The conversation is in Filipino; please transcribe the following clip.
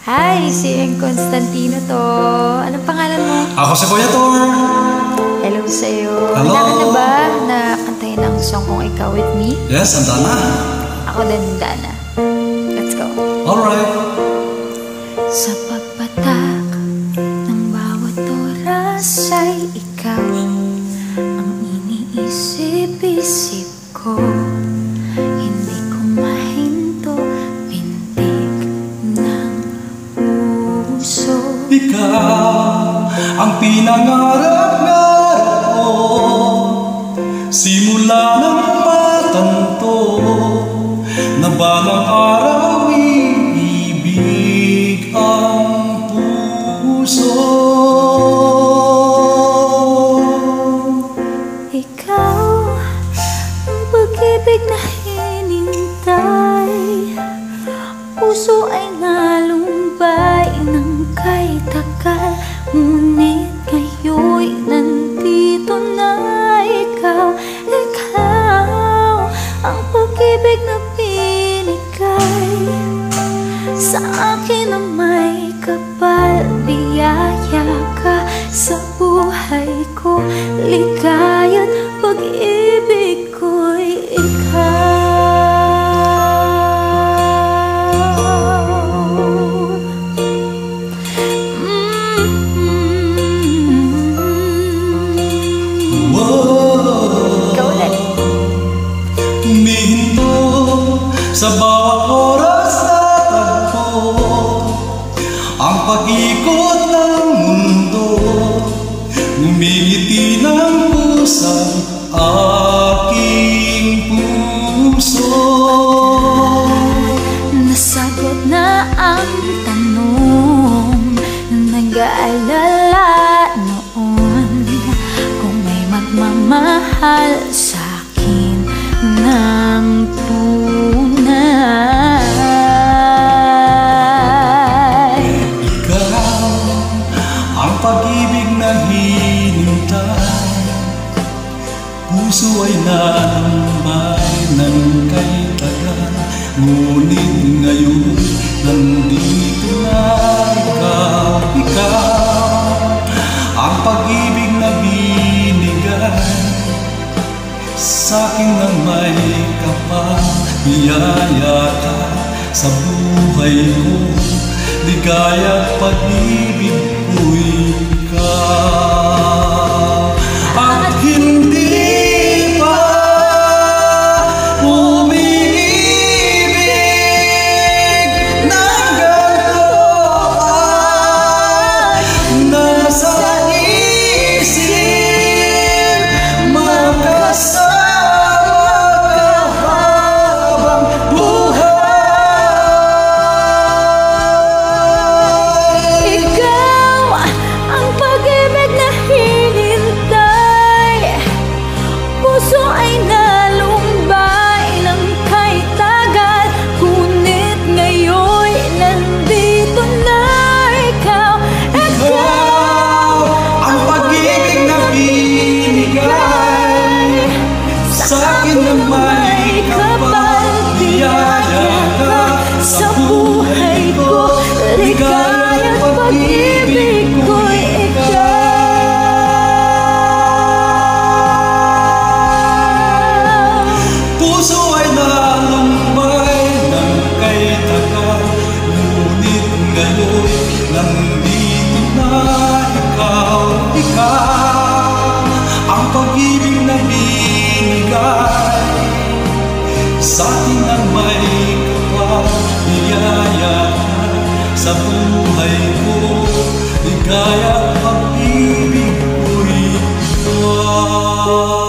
Hi, si Constantino to. Anong pangalan mo? Ako si Kuya Tor. Hello sa'yo. Hello. Handa ka na ba na kantayin ang song kong Ikaw With Me? Yes, handa na. Ako din handa na. Let's go. Alright. Sa pagpatak ng bawat oras ay ikaw ang iniisip-isip ko. Hindi ko mahinto pintig ng puso. Ikaw ang pinangarap-ngarap ko, simula ng matanto na balang araw iibig ang puso. Ikaw ang pag-ibig na hinintay, puso ay nalumbay ng kay tagal, ngunit ngayon nandito na ikaw. Ikaw ang pag-ibig na binigay sa akin na may kapal. Biyaya ka sa buhay ko, ligaya't pag-ibig ko'y Humihinto sa bawat oras na tagpo ang pag-ikot ng mundo, ngumingiti ng pusang aking puso. nasagot na ang tanong, nag-aalala noon kung may magmamahal sa akin ng tunay. Ikaw ang pag-ibig na hinintay, puso ay nalumbay ng kay tagal, ngunit ngayon nandito na ikaw. Ikaw ang pag-ibig na binigay sa'kin ng may kapal. Biyaya ka sa buhay ko, ligaya't pag-ibig ko'y ikaw. At hindi pa umiibig ng ganito ay nasa isip, magkasama sa'kin na may kapal. Biyaya ka sa buhay ko, ligaya't pag-ibig ko'y ikaw. Puso ay nalumbay ng kay tagal, ngunit ngayon nandito na ikaw. Ikaw ang pag-ibig na binigay sa'kin ang may kapal. Biyaya ka sa buhay ko, ligaya't pag-ibig ko'y ikaw.